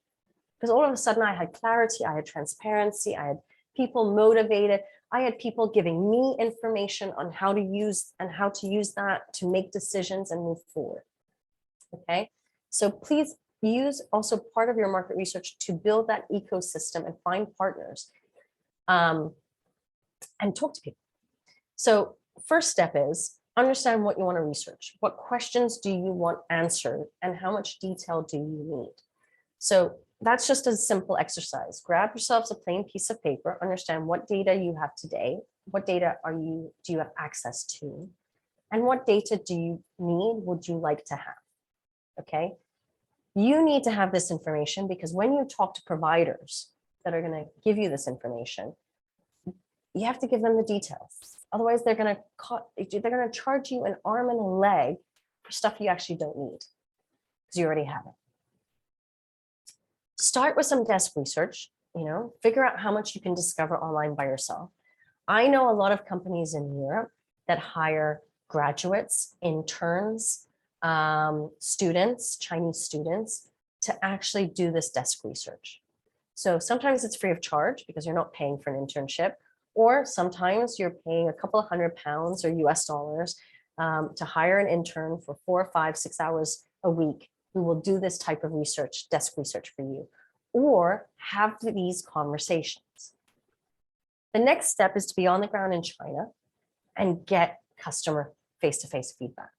Because all of a sudden I had clarity, I had transparency, I had people motivated, I had people giving me information on how to use that to make decisions and move forward. Okay, so please use also part of your market research to build that ecosystem and find partners and talk to people. So first step is understand what you want to research. What questions do you want answered and how much detail do you need? So that's just a simple exercise. Grab yourselves a plain piece of paper, understand what data you have today, what data do you have access to, and what data do you need, would you like to have, okay? You need to have this information because when you talk to providers that are going to give you this information, you have to give them the details. Otherwise, they're going to charge you an arm and a leg for stuff you actually don't need because you already have it. Start with some desk research, figure out how much you can discover online by yourself. I know a lot of companies in Europe that hire graduates, interns, students, Chinese students, to actually do this desk research. So sometimes it's free of charge because you're not paying for an internship, or sometimes you're paying a couple of £100 or US dollars to hire an intern for 4, 5, 6 hours a week who will do this type of research, desk research for you, or have these conversations. The next step is to be on the ground in China and get customer face-to-face feedback.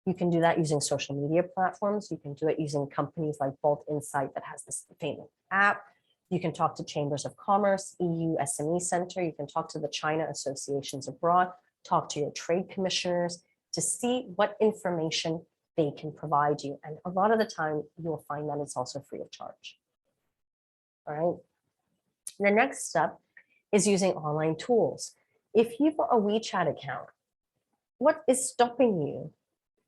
You can do that using social media platforms. You can do it using companies like Bolt Insight that has this famous app. You can talk to chambers of commerce, EU SME Center. You can talk to the China associations abroad, talk to your trade commissioners to see what information they can provide you. And a lot of the time, you'll find that it's also free of charge. All right. The next step is using online tools. If you've got a WeChat account, what is stopping you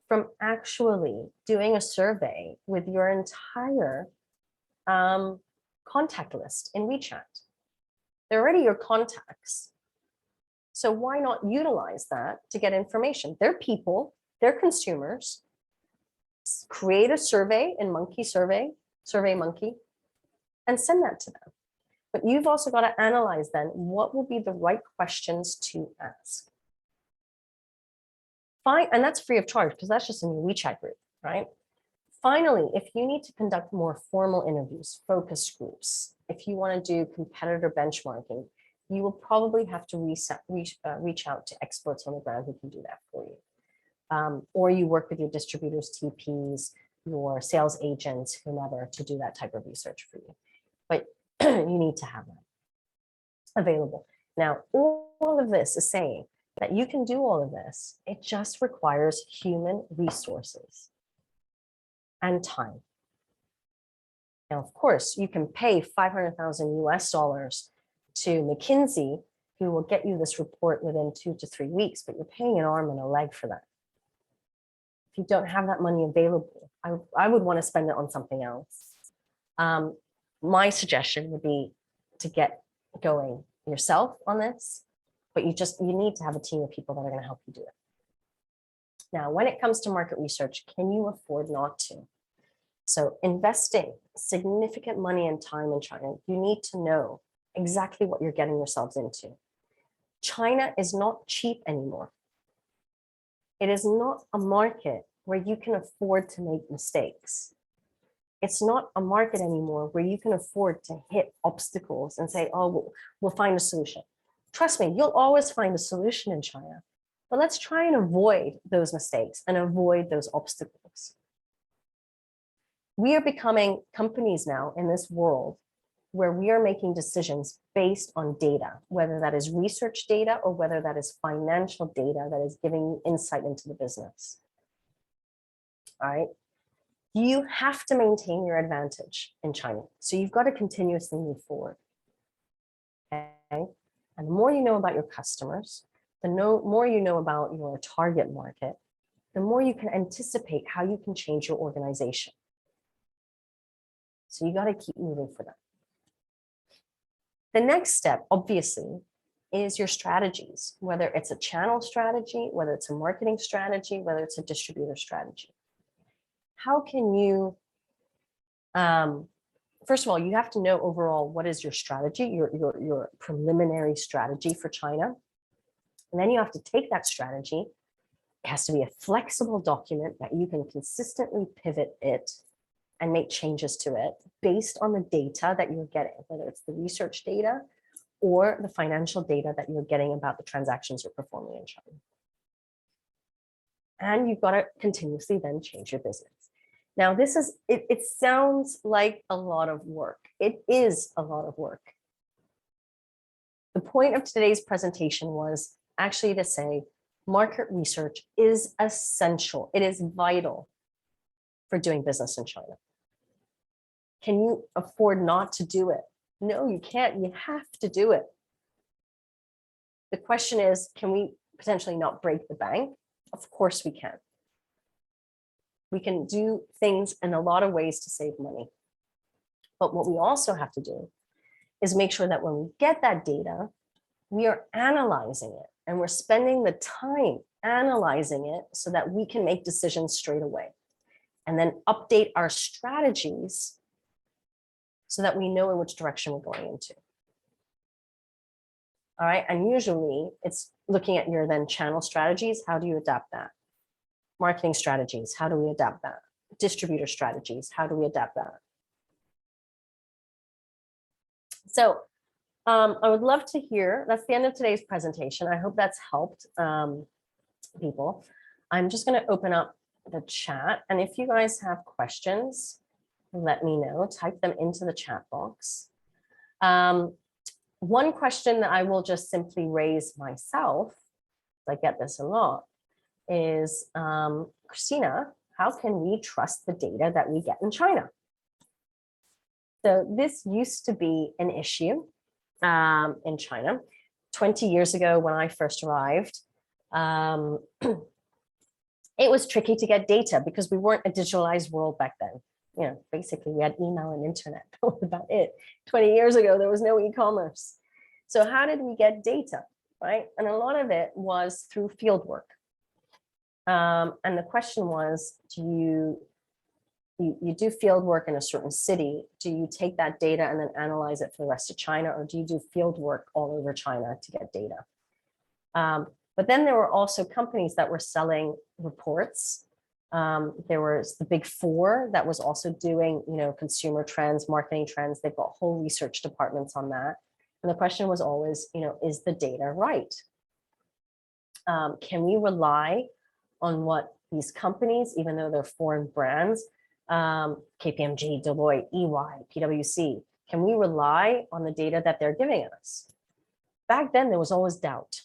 from actually doing a survey with your entire contact list in WeChat? They're already your contacts. So why not utilize that to get information? They're people, they're consumers. Create a survey in SurveyMonkey, and send that to them. But you've also got to analyze then what will be the right questions to ask. Fine, and that's free of charge because that's just in your WeChat group, right? Finally, if you need to conduct more formal interviews, focus groups, if you want to do competitor benchmarking, you will probably have to reach out to experts on the ground who can do that for you. Or you work with your distributors, TPs, your sales agents, whomever, to do that type of research for you. But you need to have that available. Now, all of this is saying that you can do all of this. It just requires human resources and time. Now, of course, you can pay 500,000 US dollars to McKinsey, who will get you this report within 2 to 3 weeks, but you're paying an arm and a leg for that. If you don't have that money available, I would want to spend it on something else. My suggestion would be to get going yourself on this, but you need to have a team of people that are going to help you do it. Now, when it comes to market research, can you afford not to? So investing significant money and time in China, you need to know exactly what you're getting yourselves into. China is not cheap anymore. It is not a market where you can afford to make mistakes. It's not a market anymore where you can afford to hit obstacles and say, oh, we'll find a solution. Trust me, you'll always find a solution in China, but let's try and avoid those mistakes and avoid those obstacles. We are becoming companies now in this world where we are making decisions based on data, whether that is research data or whether that is financial data that is giving you insight into the business. All right. You have to maintain your advantage in China. So you've got to continuously move forward. Okay. And the more you know about your customers, the more you know about your target market, the more you can anticipate how you can change your organization. So you got to keep moving for that. The next step, obviously, is your strategies, whether it's a channel strategy, whether it's a marketing strategy, whether it's a distributor strategy. How can you, first of all, you have to know overall what is your strategy, your preliminary strategy for China. And then you have to take that strategy. It has to be a flexible document that you can consistently pivot it and make changes to it based on the data that you're getting, whether it's the research data or the financial data that you're getting about the transactions you're performing in China. And you've got to continuously then change your business. Now, this is, it sounds like a lot of work. It is a lot of work. The point of today's presentation was actually to say market research is essential. It is vital for doing business in China? Can you afford not to do it? No, you can't. You have to do it. The question is, can we potentially not break the bank? Of course we can. We can do things in a lot of ways to save money. But what we also have to do is make sure that when we get that data, we are analyzing it and we're spending the time analyzing it so that we can make decisions straight away and then update our strategies so that we know in which direction we're going into. All right, and usually it's looking at your then channel strategies. How do you adapt that? Marketing strategies, how do we adapt that? Distributor strategies, how do we adapt that? So I would love to hear, that's the end of today's presentation. I hope that's helped people. I'm just going to open up the chat. And if you guys have questions, let me know, type them into the chat box. One question that I will just simply raise myself, I get this a lot, is Kristina, how can we trust the data that we get in China? So this used to be an issue in China. 20 years ago when I first arrived, it was tricky to get data because we weren't a digitalized world back then. You know, basically we had email and internet, that was about it. 20 years ago, there was no e-commerce. So how did we get data, right? And a lot of it was through field work. And the question was, do you do field work in a certain city? Do you take that data and then analyze it for the rest of China? Or do you do field work all over China to get data? But then there were also companies that were selling reports. There was the big four that was also doing, you know, consumer trends, marketing trends. They've got whole research departments on that. And the question was always, you know, is the data right? Can we rely on what these companies, even though they're foreign brands, KPMG, Deloitte, EY, PwC, can we rely on the data that they're giving us? Back then, there was always doubt.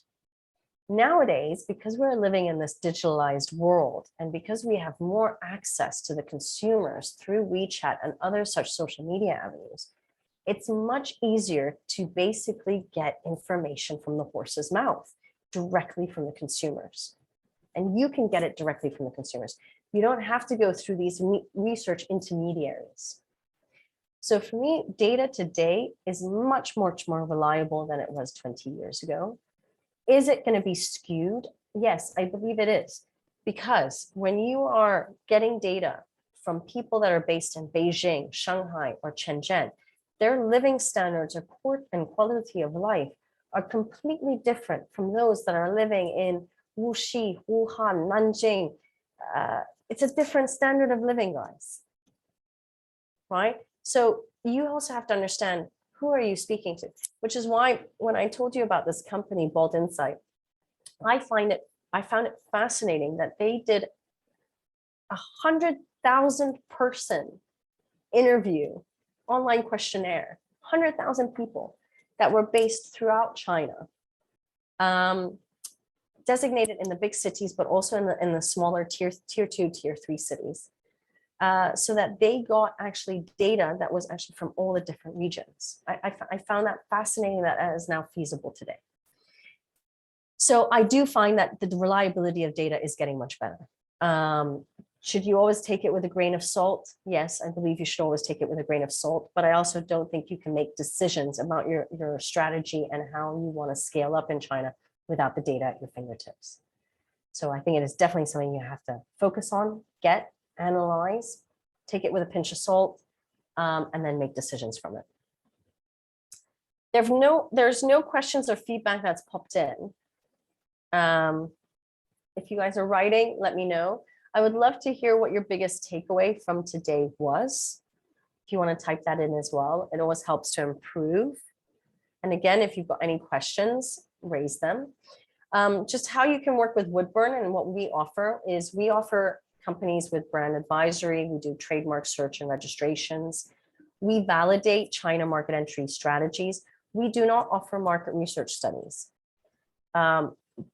Nowadays, because we're living in this digitalized world, and because we have more access to the consumers through WeChat and other such social media avenues, it's much easier to basically get information from the horse's mouth, directly from the consumers. And you can get it directly from the consumers. You don't have to go through these research intermediaries. So for me, data today is much more reliable than it was 20 years ago. Is it going to be skewed? Yes, I believe it is. Because when you are getting data from people that are based in Beijing, Shanghai, or Shenzhen, their living standards and quality of life are completely different from those that are living in Wuxi, Wuhan, Nanjing. It's a different standard of living, guys. Right? So you also have to understand, who are you speaking to? Which is why when I told you about this company, Bold Insight, I found it fascinating that they did 100,000 person interview, online questionnaire, 100,000 people that were based throughout China, designated in the big cities, but also in the smaller tier 2, tier 3 cities. So that they got actually data that was actually from all the different regions. I found that fascinating that is now feasible today. So I do find that the reliability of data is getting much better. Should you always take it with a grain of salt? Yes, I believe you should always take it with a grain of salt, but I also don't think you can make decisions about your strategy and how you want to scale up in China without the data at your fingertips. So I think it is definitely something you have to focus on, analyze, take it with a pinch of salt, and then make decisions from it. There's no questions or feedback that's popped in. If you guys are writing, let me know. I would love to hear what your biggest takeaway from today was. If you want to type that in as well, it always helps to improve. And again, if you've got any questions, raise them. Just how you can work with Woodburn and what we offer is we offer companies with brand advisory. We do trademark search and registrations. We validate China market entry strategies. We do not offer market research studies.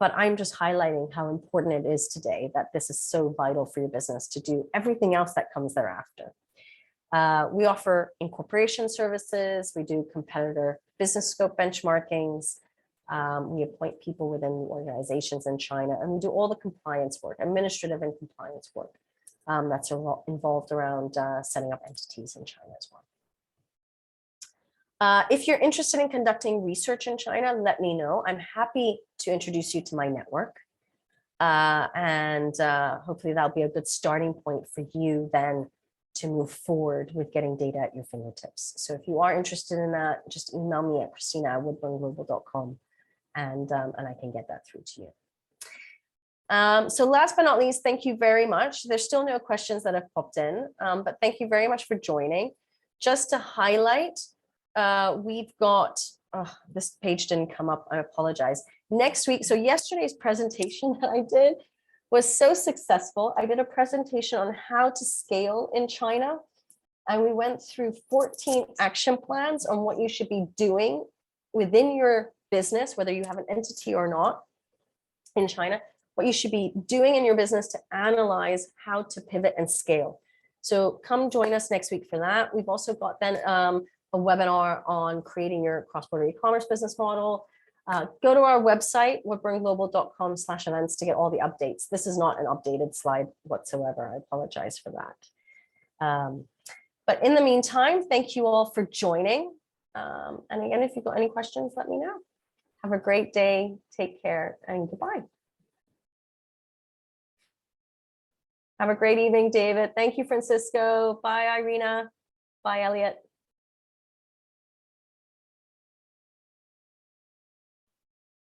But I'm just highlighting how important it is today that this is so vital for your business to do everything else that comes thereafter. We offer incorporation services. We do competitor business scope benchmarkings. We appoint people within the organizations in China, and we do all the compliance work, administrative and compliance work that's involved around setting up entities in China as well. If you're interested in conducting research in China, let me know. I'm happy to introduce you to my network. Hopefully that'll be a good starting point for you then to move forward with getting data at your fingertips. So if you are interested in that, just email me at kristina@woodburnglobal.com and I can get that through to you. So last but not least, thank you very much. There's still no questions that have popped in, but thank you very much for joining. Just to highlight, we've got, this page didn't come up, I apologize. Next week, so yesterday's presentation that I did was so successful. I did a presentation on how to scale in China, and we went through 14 action plans on what you should be doing within your business, whether you have an entity or not in China, what you should be doing in your business to analyze how to pivot and scale. So come join us next week for that. We've also got then a webinar on creating your cross-border e-commerce business model. Go to our website, woodburnglobal.com/events to get all the updates. This is not an updated slide whatsoever. I apologize for that. But in the meantime, thank you all for joining. And again, if you've got any questions, let me know. Have a great day. Take care and goodbye. Have a great evening, David. Thank you, Francisco. Bye, Irina. Bye, Elliot.